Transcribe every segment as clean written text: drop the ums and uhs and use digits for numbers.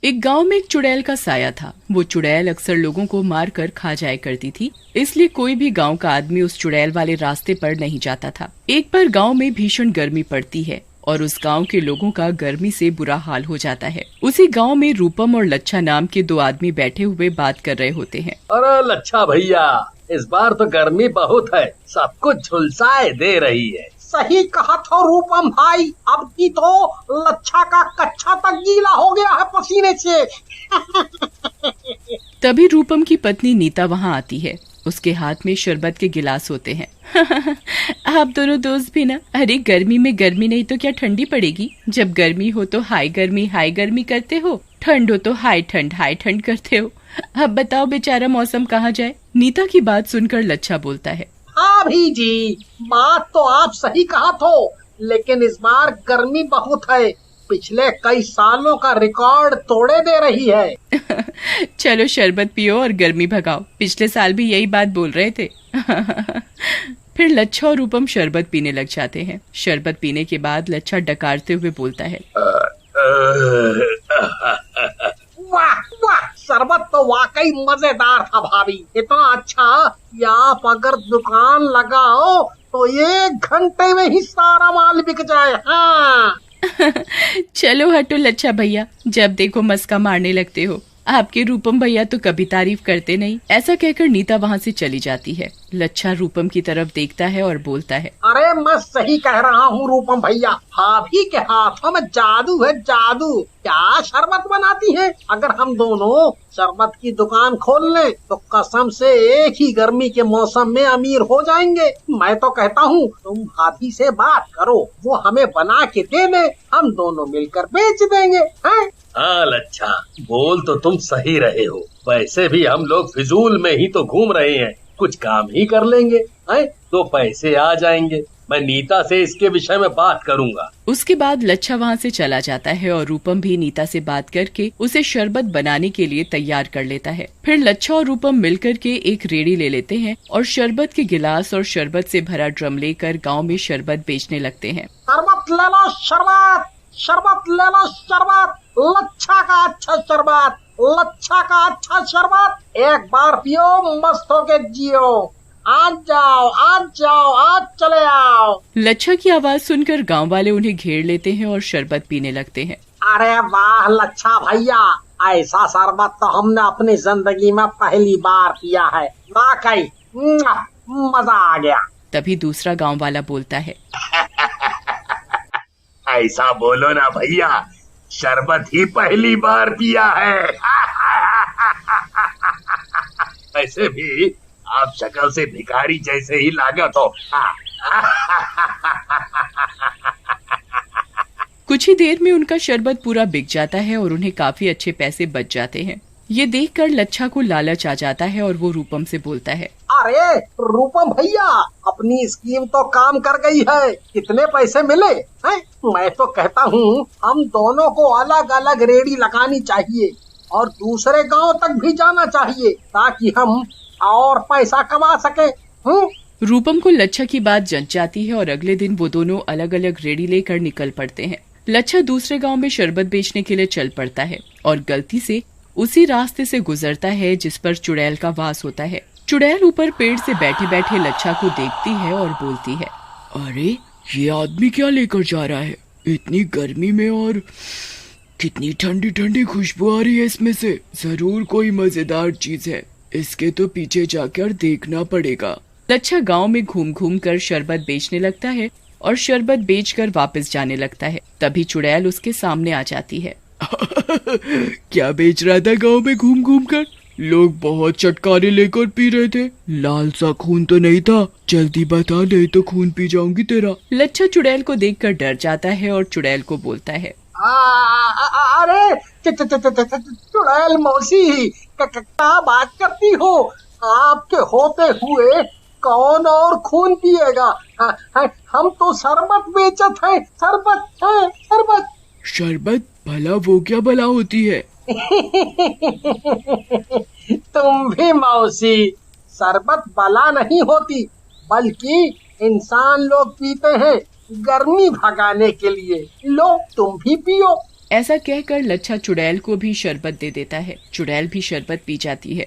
एक गांव में एक चुड़ैल का साया था। वो चुड़ैल अक्सर लोगों को मार कर खा जाया करती थी, इसलिए कोई भी गांव का आदमी उस चुड़ैल वाले रास्ते पर नहीं जाता था। एक बार गांव में भीषण गर्मी पड़ती है और उस गांव के लोगों का गर्मी से बुरा हाल हो जाता है। उसी गांव में रूपम और लच्छा नाम के दो आदमी बैठे हुए बात कर रहे होते हैं। अरे लच्छा भैया, इस बार तो गर्मी बहुत है, सब कुछ झुलसाए दे रही है। सही कहा था रूपम भाई, अब की तो लच्छा का कच्छा तक गीला हो गया है पसीने से। तभी रूपम की पत्नी नीता वहाँ आती है। उसके हाथ में शरबत के गिलास होते हैं। आप दोनों दोस्त भी ना, अरे गर्मी में गर्मी नहीं तो क्या ठंडी पड़ेगी। जब गर्मी हो तो हाई गर्मी करते हो, ठंड हो तो हाई ठंड करते हो। अब बताओ बेचारा मौसम कहाँ जाए। नीता की बात सुनकर लच्छा बोलता है, हाँ भी जी, बात तो आप सही कहा तो, लेकिन इस बार गर्मी बहुत है, पिछले कई सालों का रिकॉर्ड तोड़े दे रही है। चलो शरबत पियो और गर्मी भगाओ, पिछले साल भी यही बात बोल रहे थे। फिर लच्छा और रूपम शरबत पीने लग जाते हैं। शरबत पीने के बाद लच्छा डकारते हुए बोलता है, वाह वाह, शरबत तो वाकई मजेदार था भाभी, इतना अच्छा कि आप अगर दुकान लगाओ तो 1 घंटे में ही सारा माल बिक जाए। हाँ। चलो हटो लच्छा भैया, जब देखो मस्का मारने लगते हो। आपके रूपम भैया तो कभी तारीफ करते नहीं। ऐसा कहकर नीता वहाँ से चली जाती है। लच्छा रूपम की तरफ देखता है और बोलता है, अरे मैं सही कह रहा हूँ रूपम भैया, भाभी के हाथों में जादू है, जादू। क्या शरबत बनाती है। अगर हम दोनों शरबत की दुकान खोल लें तो कसम से एक ही गर्मी के मौसम में अमीर हो जाएंगे। मैं तो कहता हूँ तुम भाभी से बात करो, वो हमें बना के दे दे, हम दोनों मिलकर बेच देंगे। हैं? हाँ लच्छा, बोल तो तुम सही रहे हो। वैसे भी हम लोग फिजूल में ही तो घूम रहे हैं, कुछ काम ही कर लेंगे हैं तो पैसे आ जाएंगे। मैं नीता से इसके विषय में बात करूंगा। उसके बाद लच्छा वहाँ से चला जाता है और रूपम भी नीता से बात करके उसे शरबत बनाने के लिए तैयार कर लेता है। फिर लच्छा और रूपम मिलकर के एक रेड़ी ले लेते हैं और शरबत के गिलास और शरबत से भरा ड्रम लेकर गाँव में शरबत बेचने लगते हैं। शरबत ले लो शरबत, शरबत ले लो शरबत, लच्छा का अच्छा शरबत, लच्छा का अच्छा शरबत, एक बार पियो मस्त होके जियो, आज जाओ आज चले आओ। लच्छा की आवाज सुनकर गांव वाले उन्हें घेर लेते हैं और शरबत पीने लगते हैं। अरे वाह लच्छा भैया, ऐसा शरबत तो हमने अपनी जिंदगी में पहली बार पिया है, वाकई मजा आ गया। तभी दूसरा गांव वाला बोलता है, ऐसा बोलो ना भैया, शरबत ही पहली बार पिया है। वैसे भी आप शक्ल से भिखारी जैसे ही लागत हो। कुछ ही देर में उनका शरबत पूरा बिक जाता है और उन्हें काफी अच्छे पैसे बच जाते हैं। ये देखकर लच्छा को लालच आ जाता है और वो रूपम से बोलता है, अरे रूपम भैया, अपनी स्कीम तो काम कर गई है, कितने पैसे मिले हैं? मैं तो कहता हूँ हम दोनों को अलग अलग रेडी लगानी चाहिए और दूसरे गांव तक भी जाना चाहिए ताकि हम और पैसा कमा सके। रूपम को लच्छा की बात जंच जाती है और अगले दिन वो दोनों अलग अलग रेडी लेकर निकल पड़ते हैं। लच्छा दूसरे गांव में शरबत बेचने के लिए चल पड़ता है और गलती से उसी रास्ते से गुजरता है जिस पर चुड़ैल का वास होता है। चुड़ैल ऊपर पेड़ से बैठे बैठे लच्छा को देखती है और बोलती है, अरे ये आदमी क्या लेकर जा रहा है इतनी गर्मी में, और कितनी ठंडी ठंडी खुशबू आ रही है इसमें से। जरूर कोई मजेदार चीज है, इसके तो पीछे जाकर देखना पड़ेगा। लच्छा गांव में घूम घूम कर शरबत बेचने लगता है और शरबत बेचकर वापस जाने लगता है। तभी चुड़ैल उसके सामने आ जाती है। क्या बेच रहा था गांव में घूम घूम कर? लोग बहुत चटकारे लेकर पी रहे थे, लाल सा खून तो नहीं था? जल्दी बता, नहीं तो खून पी जाऊंगी तेरा। लच्छा चुड़ैल को देखकर डर जाता है और चुड़ैल को बोलता है, अरे चुड़ैल मौसी, क्या बात करती हो? आपके होते हुए कौन और खून पिएगा? हम तो शरबत बेचत है, शरबत है शरबत। शरबत? भला वो क्या भला होती है? तुम भी मौसी, शरबत भला नहीं होती, बल्कि इंसान लोग पीते हैं गर्मी भगाने के लिए। लो तुम भी पियो। ऐसा कहकर लच्छा चुड़ैल को भी शरबत दे देता है। चुड़ैल भी शरबत पी जाती है।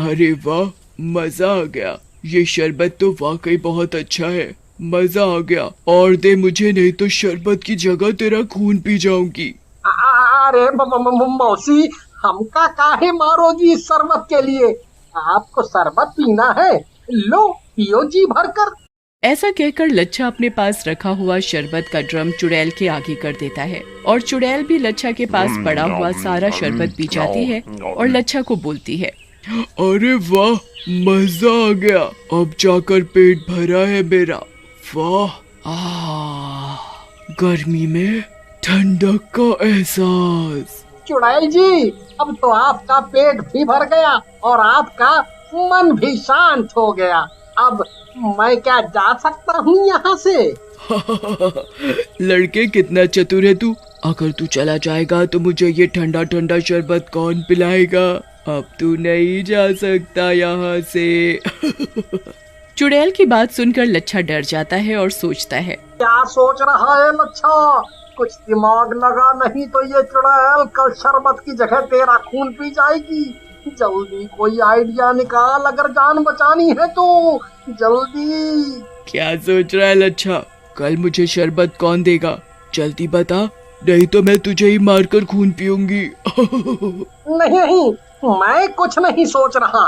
अरे वाह, मजा आ गया। ये शरबत तो वाकई बहुत अच्छा है। मजा आ गया। और दे मुझे, नहीं तो शरबत की जगह तेरा खून पी जाऊंगी। अरे मौसी, हमका काहे मारोगी इस शरबत के लिए? आपको शरबत पीना है, लो पियो जी भरकर। ऐसा कहकर लच्छा अपने पास रखा हुआ शरबत का ड्रम चुड़ैल के आगे कर देता है और चुड़ैल भी लच्छा के पास पड़ा हुआ सारा शरबत पी जाती है और लच्छा को बोलती है, अरे वाह, मजा आ गया। अब जाकर पेट भरा है मेरा। वाह, गर्मी में ठंडक का एहसास। चुड़ैल जी, अब तो आपका पेट भी भर गया और आपका मन भी शांत हो गया। अब मैं क्या जा सकता हूँ यहाँ से? लड़के, कितना चतुर है तू। अगर तू चला जाएगा तो मुझे ये ठंडा ठंडा शरबत कौन पिलाएगा? अब तू नहीं जा सकता यहाँ से। चुड़ैल की बात सुनकर लच्छा डर जाता है और सोचता है, क्या सोच रहा है लच्छा? कुछ दिमाग लगा, नहीं तो ये चुड़ैल कल शरबत की जगह तेरा खून पी जाएगी। जल्दी कोई आइडिया निकाल, अगर जान बचानी है तो जल्दी। क्या सोच रहा है लच्छा? कल मुझे शरबत कौन देगा? जल्दी बता, नहीं तो मैं तुझे ही मारकर खून पीऊंगी। नहीं, मैं कुछ नहीं सोच रहा।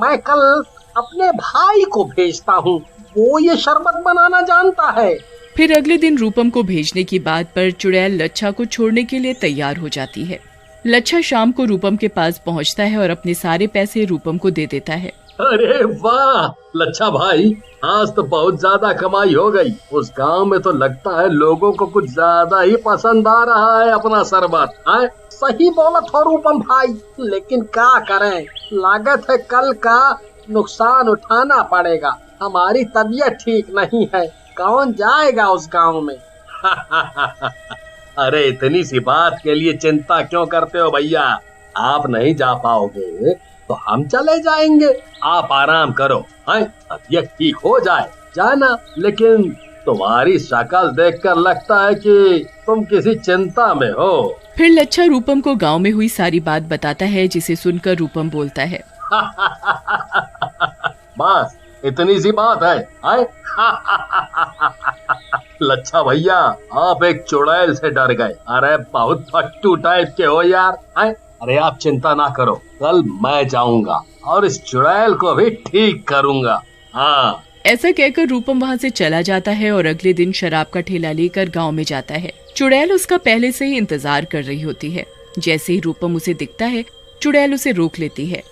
मैं कल अपने भाई को भेजता हूँ, वो ये शरबत बनाना जानता है। फिर अगले दिन रूपम को भेजने की बात पर चुड़ैल लच्छा को छोड़ने के लिए तैयार हो जाती है। लच्छा शाम को रूपम के पास पहुंचता है और अपने सारे पैसे रूपम को दे देता है। अरे वाह लच्छा भाई, आज तो बहुत ज्यादा कमाई हो गई। उस गांव में तो लगता है लोगों को कुछ ज्यादा ही पसंद आ रहा है अपना शरबत। सही बोला था रूपम भाई, लेकिन क्या करें, लागत है कल का नुकसान उठाना पड़ेगा। हमारी तबीयत ठीक नहीं है, कौन जाएगा उस गांव में? अरे इतनी सी बात के लिए चिंता क्यों करते हो भैया? आप नहीं जा पाओगे तो हम चले जाएंगे। आप आराम करो, तबीयत ठीक हो जाए जाना। लेकिन तुम्हारी शक्ल देखकर लगता है कि तुम किसी चिंता में हो। फिर लच्छा रूपम को गांव में हुई सारी बात बताता है, जिसे सुनकर रूपम बोलता है, बस इतनी सी बात है? लच्छा भैया, आप एक चुड़ैल से डर गए। अरे बहुत फट्टू टाइप के हो यार। अरे आप चिंता ना करो, कल मैं जाऊंगा और इस चुड़ैल को भी ठीक करूंगा। हाँ। ऐसा कहकर रूपम वहाँ से चला जाता है और अगले दिन शराब का ठेला लेकर गांव में जाता है। चुड़ैल उसका पहले से ही इंतजार कर रही होती है। जैसे ही रूपम उसे दिखता है, चुड़ैल उसे रोक लेती है।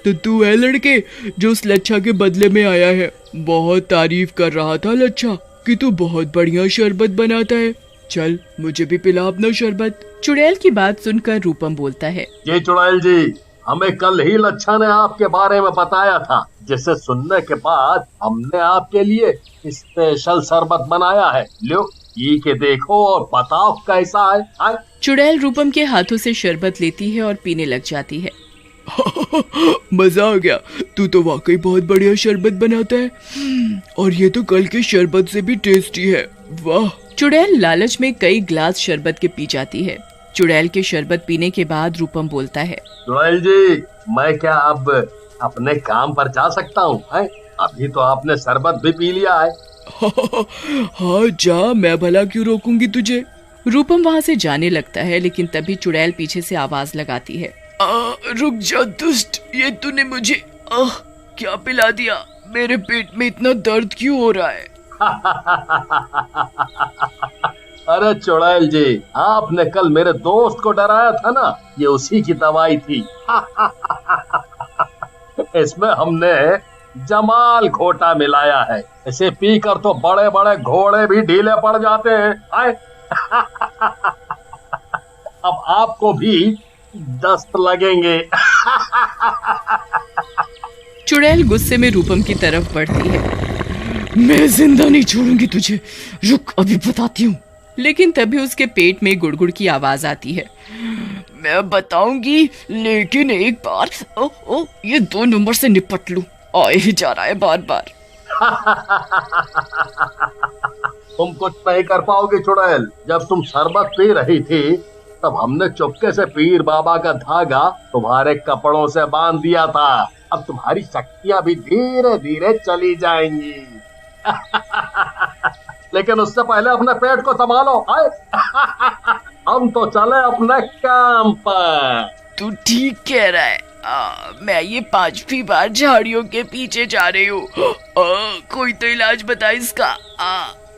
तो तू है लड़के जो उस लच्छा के बदले में आया है। बहुत तारीफ कर रहा था लच्छा कि तू बहुत बढ़िया शरबत बनाता है। चल मुझे भी पिला अपना शरबत। चुड़ैल की बात सुनकर रूपम बोलता है, ये चुड़ैल जी, हमें कल ही लच्छा ने आपके बारे में बताया था, जिसे सुनने के बाद हमने आपके लिए स्पेशल शरबत बनाया है। लो पी के देखो और बताओ कैसा है। चुड़ैल रूपम के हाथों से शरबत लेती है और पीने लग जाती है। मजा आ गया, तू तो वाकई बहुत बढ़िया शरबत बनाता है और ये तो कल के शरबत से भी टेस्टी है। वाह। चुड़ैल लालच में कई ग्लास शरबत के पी जाती है। चुड़ैल के शरबत पीने के बाद रूपम बोलता है, चुड़ैल जी, मैं क्या अब अपने काम पर जा सकता हूँ? अभी तो आपने शरबत भी पी लिया है। हाँ जा, मैं भला क्यों रोकूंगी तुझे। रूपम वहाँ से जाने लगता है, लेकिन तभी चुड़ैल पीछे से आवाज लगाती है, रुक जा दुष्ट, ये तूने मुझे क्या पिला दिया? मेरे पेट में इतना दर्द क्यों हो रहा है? अरे चुड़ैल जी, आपने कल मेरे दोस्त को डराया था ना, ये उसी की दवाई थी। इसमें हमने जमाल घोटा मिलाया है। इसे पीकर तो बड़े बड़े घोड़े भी ढीले पड़ जाते हैं। अब आपको भी दस्त लगेंगे। चुड़ैल गुस्से में रूपम की तरफ बढ़ती है। मैं जिंदा नहीं छोड़ूंगी तुझे, रुक अभी बताती हूँ। लेकिन तभी उसके पेट में गुड़गुड़ की आवाज आती है। मैं बताऊंगी, लेकिन एक बार ये 2 नंबर से निपट लूं। आ ही जा रहा है बार बार। तुम कुछ नहीं कर पाओगी चुड़ैल। जब तुम शरबत पी रही थी तब हमने चुपके से पीर बाबा का धागा तुम्हारे कपड़ों से बांध दिया था। अब तुम्हारी शक्तियां भी धीरे धीरे चली जाएंगी। लेकिन उससे पहले अपने पेट को संभालो। आए। हम तो चले अपने काम पर। तू ठीक कह रहा है। मैं ये 5वीं बार झाड़ियों के पीछे जा रही हूँ। कोई तो इलाज बता इसका।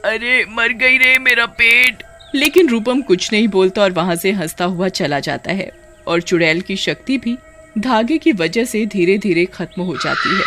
अरे मर गई रे मेरा पेट। लेकिन रूपम कुछ नहीं बोलता और वहाँ से हंसता हुआ चला जाता है और चुड़ैल की शक्ति भी धागे की वजह से धीरे धीरे खत्म हो जाती है।